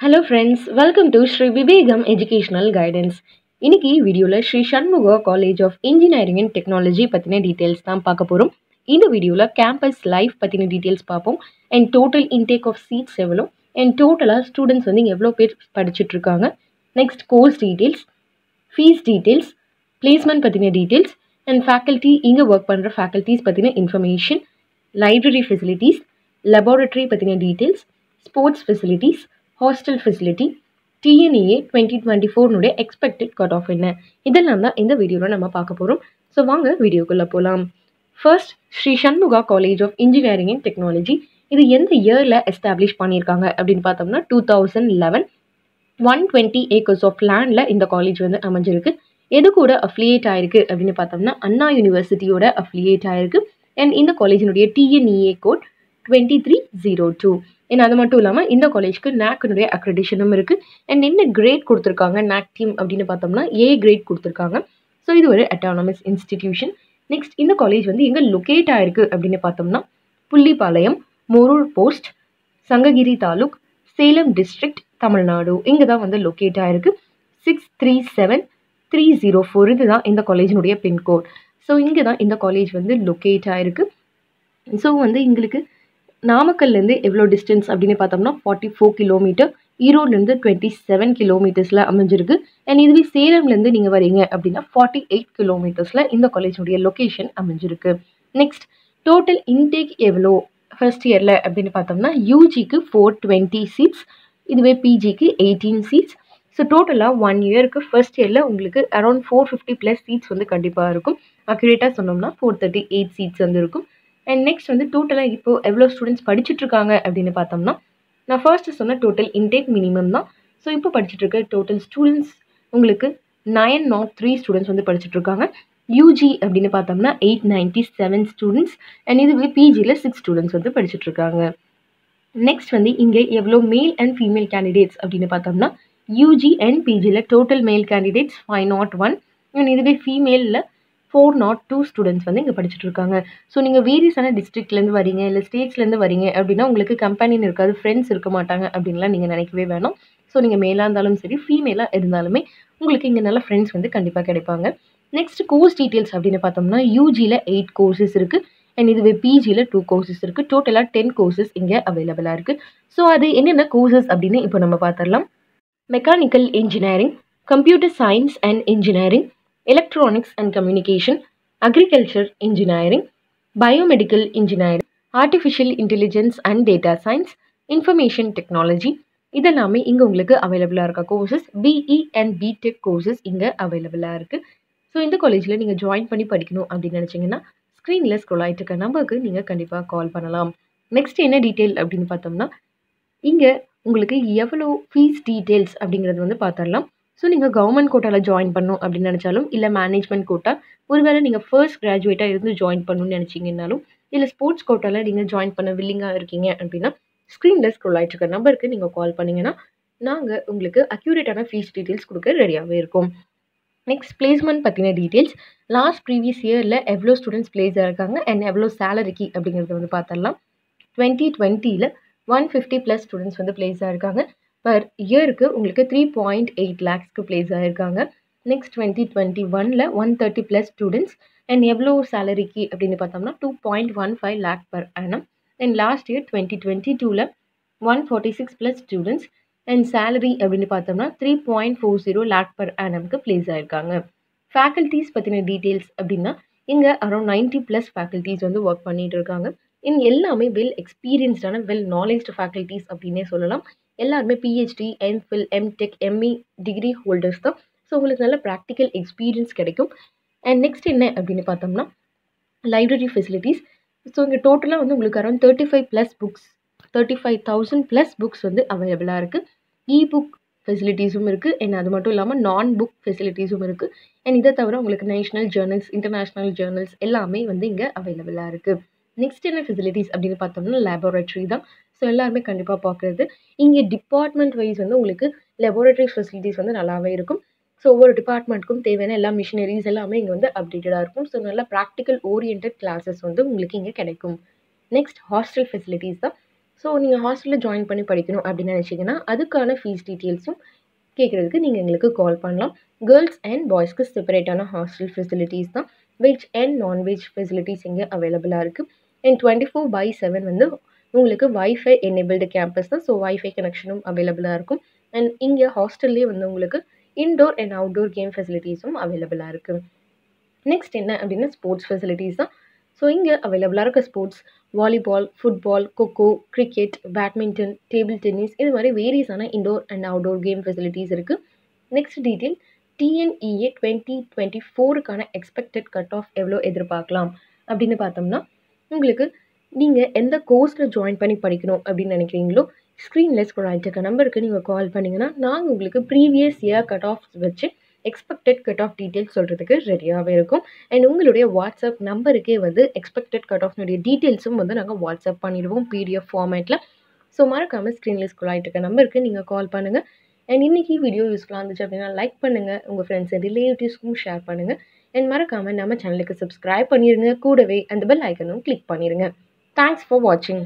Hello friends, welcome to Sri Vivegam Educational Guidance. இன்னைக்கு வீடியோல Shri Shanmugha college of engineering and technology பத்தின details தான் பார்க்க போறோம். இந்த வீடியோல கேம்பஸ் லைஃப் பத்தின டீடைல்ஸ் பார்ப்போம். And total intake of seats எவ்வளோ அண்ட் டோட்டலா ஸ்டூடெண்ட்ஸ் வந்து எவ்வளோ பேர் படிச்சுட்டு இருக்காங்க. Next course details, fees details, placement பத்தின டீடைல்ஸ் அண்ட் ஃபேக்கல்ட்டி இங்கே ஒர்க் பண்ணுற ஃபேக்கல்ட்டிஸ் பத்தின இன்ஃபர்மேஷன், லைப்ரரி ஃபெசிலிட்டிஸ், லெபார்டரி பத்தின details, sports facilities, hostel facility, TNEA 2024 expected cut off என்ன, இதெல்லாம் தான் இந்த வீடியோவில் நம்ம பார்க்க போகிறோம். ஸோ வாங்க வீடியோக்குள்ளே போகலாம். First, Sri Shanmugha college of engineering and technology இது எந்த இயரில் எஸ்டாப்ளிஷ் பண்ணியிருக்காங்க அப்படின்னு பார்த்தோம்னா 2011. 120 ஏக்கர்ஸ் ஆஃப் லேண்டில் இந்த காலேஜ் வந்து அமைஞ்சிருக்கு. எது கூட அஃபிலியேட் ஆயிருக்கு அப்படின்னு பார்த்தோம்னா அண்ணா யூனிவர்சிட்டியோட அஃபிலியேட் ஆயிருக்கு. அண்ட் இந்த காலேஜினுடைய டிஎன்இஏ கோட் 2302. அண்ட் அது மட்டும் இல்லாமல் இந்த காலேஜ்க்கு நாக்னுடைய அக்ரெடிஷனும் இருக்குது. அண்ட் என்ன கிரேட் கொடுத்துருக்காங்க நாக் டீம் அப்படின்னு பார்த்தோம்னா ஏ கிரேட் கொடுத்துருக்காங்க. ஸோ இது ஒரு அட்டானமஸ் இன்ஸ்டிடியூஷன். நெக்ஸ்ட், இந்த காலேஜ் வந்து எங்கே லொக்கேட் ஆயிருக்கு அப்படின்னு பார்த்தோம்னா புள்ளிப்பாளையம், மொரூர் போஸ்ட், சங்ககிரி தாலுக், சேலம் டிஸ்ட்ரிக்ட், தமிழ்நாடு. இங்கே தான் வந்து லொக்கேட் ஆயிருக்கு. 637304 இதுதான் இந்த காலேஜினுடைய பின்கோட். ஸோ இங்கே தான் இந்த காலேஜ் வந்து லொக்கேட் ஆயிருக்கு. ஸோ வந்து எங்களுக்கு நாமக்கல்லேருந்து எவ்வளோ டிஸ்டன்ஸ் அப்படின்னு பார்த்தோம்னா 44 கிலோமீட்டர், ஈரோட்லேருந்து 27 கிலோமீட்டர்ஸில் அமைஞ்சிருக்கு. அண்ட் இதுவே சேலம்லேருந்து நீங்கள் வரீங்க அப்படின்னா 48 கிலோமீட்டர்ஸில் இந்த காலேஜுடைய லொக்கேஷன் அமைஞ்சிருக்கு. நெக்ஸ்ட், டோட்டல் இன்டேக் எவ்வளோ ஃபர்ஸ்ட் இயரில் அப்படின்னு பார்த்தோம்னா யூஜிக்கு 420 சீட்ஸ், இதுவே பிஜிக்கு 18 சீட்ஸ். ஸோ டோட்டலாக 1 இயருக்கு ஃபர்ஸ்ட் இயரில் உங்களுக்கு அரௌண்ட் 450+ சீட்ஸ் வந்து கண்டிப்பாக இருக்கும். அக்யூரேட்டாக சொன்னோம்னா 438 சீட்ஸ் வந்து இருக்கும். அண்ட் நெக்ஸ்ட் வந்து டோட்டலாக இப்போது எவ்வளோ ஸ்டூடெண்ட்ஸ் படிச்சுட்ருக்காங்க அப்படின்னு பார்த்தோம்னா நான் ஃபர்ஸ்ட்டு சொன்ன டோட்டல் இன்டேக் மினிமம் தான். ஸோ இப்போ படிச்சுட்ருக்க டோட்டல் ஸ்டூடெண்ட்ஸ் உங்களுக்கு 903 ஸ்டூடெண்ட்ஸ் வந்து படிச்சுட்ருக்காங்க. யூஜி அப்படின்னு பார்த்தோம்னா 897 ஸ்டூடெண்ட்ஸ். அண்ட் இதுவே பிஜியில் 6 ஸ்டூடெண்ட்ஸ் வந்து படிச்சுட்ருக்காங்க. நெக்ஸ்ட் வந்து இங்கே எவ்வளோ மேல் அண்ட் ஃபீமேல் கேண்டிடேட்ஸ் அப்படின்னு பார்த்தோம்னா யூஜி அண்ட் பிஜியில் டோட்டல் மேல் கேண்டிடேட்ஸ் 501 அண்ட் இதுவே ஃபீமேலில் 402 ஸ்டூடெண்ட்ஸ் வந்து இங்கே படிச்சுட்டு இருக்காங்க. ஸோ நீங்கள் வேரியஸான டிஸ்ட்ரிக்ட்லேருந்து வரீங்க இல்லை ஸ்டேட்ஸ்லேருந்து வரீங்க அப்படின்னா உங்களுக்கு கம்பெனின்னு இருக்காது, ஃப்ரெண்ட்ஸ் இருக்க மாட்டாங்க அப்படின்லாம் நீங்கள் நினைக்கவே வேணாம். ஸோ நீங்கள் மேலாக இருந்தாலும் சரி ஃபீமேலாக இருந்தாலுமே உங்களுக்கு இங்கே நல்ல ஃப்ரெண்ட்ஸ் வந்து கண்டிப்பாக கிடைப்பாங்க. நெக்ஸ்ட், கோர்ஸ் டீட்டெயில்ஸ் அப்படின்னு பார்த்தோம்னா யூஜியில் 8 கோர்சஸ் இருக்குது அண்ட் இதுவே பிஜியில் 2 கோர்சஸ் இருக்குது. டோட்டலாக 10 கோர்சஸ் இங்கே அவைலபிளாக இருக்குது. ஸோ அது என்னென்ன கோர்சஸ் அப்படின்னு இப்போ நம்ம பார்த்துடலாம். Mechanical engineering, computer science and engineering, electronics and communication, agriculture engineering, biomedical engineering, artificial intelligence and data science, information technology, இதெல்லாமே இங்கே உங்களுக்கு அவைலபிளாக இருக்க courses. BE and BTech courses இங்கே அவைலபிளாக இருக்குது. ஸோ இந்த காலேஜில் நீங்கள் ஜாயின் பண்ணி படிக்கணும் அப்படின்னு நினச்சிங்கன்னா ஸ்க்ரீனில் ஸ்க்ரோல் ஆகிட்டு இருக்க நம்பருக்கு நீங்கள் கண்டிப்பாக கால் பண்ணலாம். நெக்ஸ்ட் என்ன டீட்டெயில் அப்படின்னு பார்த்தோம்னா இங்கே உங்களுக்கு எவ்வளோ ஃபீஸ் டீட்டெயில்ஸ் அப்படிங்கிறது வந்து பார்த்துடலாம். ஸோ நீங்கள் கவர்மெண்ட் கோட்டாவில் ஜாயின் பண்ணணும் அப்படின்னு நினச்சாலும் இல்லை மேனேஜ்மெண்ட் கோட்டா, ஒருவேளை நீங்கள் ஃபர்ஸ்ட் கிராஜுவேட்டாக இருந்து ஜாயின் பண்ணணும்னு நினச்சிங்கன்னாலும் இல்லை ஸ்போர்ட்ஸ் கோட்டாவில் நீங்கள் ஜாயின் பண்ண வில்லிங்காக இருக்கீங்க அப்படின்னா ஸ்க்ரீனில் ஸ்க்ரோல் ஆகிட்டு இருக்க நம்பருக்கு நீங்கள் கால் பண்ணிங்கன்னா நாங்கள் உங்களுக்கு அக்யூரேட்டான ஃபீஸ் டீட்டெயில்ஸ் கொடுக்க ரெடியாகவே இருக்கும். நெக்ஸ்ட், பிளேஸ்மெண்ட் பற்றின டீட்டெயில்ஸ், லாஸ்ட் ப்ரீவியஸ் இயரில் எவ்வளோ ஸ்டூடெண்ட்ஸ் பிளேஸ் ஆகிருக்காங்க அண்ட் எவ்வளோ சேலரிக்கு அப்படிங்கிறத வந்து பார்த்துடலாம். 2020 150+ ஸ்டூடெண்ட்ஸ் வந்து பிளேஸ் ஆகிருக்காங்க. பர் இயருக்கு உங்களுக்கு 3.8 lakhsக்கு பிளேஸ் ஆகிருக்காங்க. நெக்ஸ்ட் 2021 130+ ஸ்டூடெண்ட்ஸ் அண்ட் எவ்வளோ சேலரிக்கு அப்படின்னு பார்த்தோம்னா 2.15 lakh per annum. And last year 2022 146+ students and salary அப்படின்னு பார்த்தோம்னா 3.40 lakh per annumக்கு பிளேஸ் ஆகிருக்காங்க. ஃபேக்கல்ட்டிஸ் பற்றின டீட்டெயில்ஸ் அப்படின்னா இங்கே அரௌண்ட் 90+ ஃபேக்கல்ட்டிஸ் வந்து ஒர்க் பண்ணிட்டு இருக்காங்க. எல்லாமே வெல் எக்ஸ்பீரியன்ஸ்டான வெல் நாலேஜ்டு ஃபேக்கல்ட்டிஸ் அப்படின்னே சொல்லலாம். எல்லாருமே PhD, MPhil, MTech, ME degree holders தான். ஸோ உங்களுக்கு நல்ல ப்ராக்டிக்கல் எக்ஸ்பீரியன்ஸ் கிடைக்கும். அண்ட் நெக்ஸ்ட் என்ன அப்படின்னு பார்த்தோம்னா லைப்ரரி ஃபெசிலிட்டிஸ். ஸோ இங்கே டோட்டலாக வந்து உங்களுக்கு அரௌண்ட் 35+ புக்ஸ், 35,000+ புக்ஸ் வந்து அவைலபிளாக இருக்குது. இபுக் ஃபெசிலிட்டிஸும் இருக்குது அண்ட் அது மட்டும் இல்லாமல் நான் புக் ஃபெசிலிட்டிஸும் இருக்குது. அண்ட் இதை தவிர உங்களுக்கு நேஷ்னல் ஜேர்னல்ஸ், இன்டர்நேஷ்னல் ஜேர்னல்ஸ் எல்லாமே வந்து இங்கே அவைலபிளாக இருக்குது. நெக்ஸ்ட் என்ன ஃபெசிலிட்டிஸ் அப்படின்னு பார்த்தோம்னா லேபரேட்டரி தான். ஸோ எல்லாருமே கண்டிப்பாக பார்க்குறது. இங்கே டிபார்ட்மெண்ட் வைஸ் வந்து உங்களுக்கு லெபார்டரி ஃபெசிலிட்டிஸ் வந்து நல்லாவே இருக்கும். ஸோ ஒவ்வொரு டிபார்ட்மெண்ட்டுக்கும் தேவையான எல்லா மிஷினரிஸ் எல்லாமே இங்கே வந்து அப்டேட்டடாக இருக்கும். ஸோ நல்லா ப்ராக்டிக்கல் ஓரியன்ட் கிளாஸஸ் வந்து உங்களுக்கு இங்கே கிடைக்கும். நெக்ஸ்ட், ஹாஸ்டல் ஃபெசிலிட்டிஸ் தான். ஸோ நீங்கள் ஹாஸ்டலில் ஜாயின் பண்ணி படிக்கணும் அப்படின்னு நினச்சிங்கன்னா அதுக்கான ஃபீஸ் டீட்டெயில்ஸும் கேட்குறதுக்கு நீங்கள் எங்களுக்கு கால் பண்ணலாம். கேர்ள்ஸ் அண்ட் பாய்ஸ்க்கு செப்பரேட்டான ஹாஸ்டல் ஃபெசிலிட்டிஸ் தான். வெஜ் அண்ட் நான்வெஜ் ஃபெசிலிட்டிஸ் இங்கே அவைலபிளாக இருக்குது. அண்ட் 24/7 வந்து உங்களுக்கு வைஃபை எனேபிள்டு கேம்பஸ் தான். ஸோ வைஃபை கனெக்ஷனும் அவைலபிளாக இருக்கும். அண்ட் இங்கே ஹாஸ்டல்லே வந்து உங்களுக்கு இன்டோர் அண்ட் அவுட்டோர் கேம் ஃபெசிலிட்டிஸும் அவைலபிளாக இருக்குது. நெக்ஸ்ட் என்ன அப்படின்னா ஸ்போர்ட்ஸ் ஃபெசிலிட்டிஸ் தான். ஸோ இங்கே அவைலபிளாக இருக்க sports volleyball, football, kho-kho, cricket, badminton, table tennis இது மாதிரி வேரியஸான indoor and outdoor game facilities இருக்குது. நெக்ஸ்ட் டீட்டெயில் TNEA 2024க்கான எக்ஸ்பெக்டட் கட் ஆஃப் எவ்வளோ எதிர்பார்க்கலாம் அப்படின்னு பார்த்தோம்னா உங்களுக்கு நீங்கள் எந்த கோர்ஸில் ஜாயின் பண்ணி படிக்கணும் அப்படின்னு நினைக்கிறீங்களோ ஸ்க்ரீனில் ஸ்க்ரோல் ஆகிட்டு இருக்க நம்பருக்கு நீங்கள் கால் பண்ணிங்கன்னா நாங்கள் உங்களுக்கு ப்ரீவியஸ் இயர் கட் ஆஃப் வச்சு எக்ஸ்பெக்டட் கட் ஆஃப் டீட்டெயில்ஸ் சொல்கிறதுக்கு ரெடியாகவே இருக்கும். அண்ட் உங்களுடைய வாட்ஸ்அப் நம்பருக்கே வந்து எக்ஸ்பெக்டட் கட் ஆஃப்னுடைய டீட்டெயில்ஸும் வந்து நாங்கள் வாட்ஸ்அப் பண்ணிடுவோம் PDF ஃபார்மேட்டில். ஸோ மறக்காமல் ஸ்க்ரீனில் ஸ்க்ரோல் ஆகிட்டு இருக்க நம்பருக்கு நீங்கள் கால் பண்ணுங்கள். அண்ட் இன்றைக்கி வீடியோ யூஸ்ஃபுல்லாக இருந்துச்சு அப்படின்னா லைக் பண்ணுங்கள், உங்கள் ஃப்ரெண்ட்ஸ் அண்ட் ரிலேட்டிவ்ஸ்க்கும் ஷேர் பண்ணுங்கள். அண்ட் மறக்காமல் நம்ம சேனலுக்கு சப்ஸ்கிரைப் பண்ணிடுங்க, கூடவே அந்த பெல் ஐக்கனும் கிளிக் பண்ணிடுங்க. தேங்க்ஸ் ஃபார் வாட்சிங்.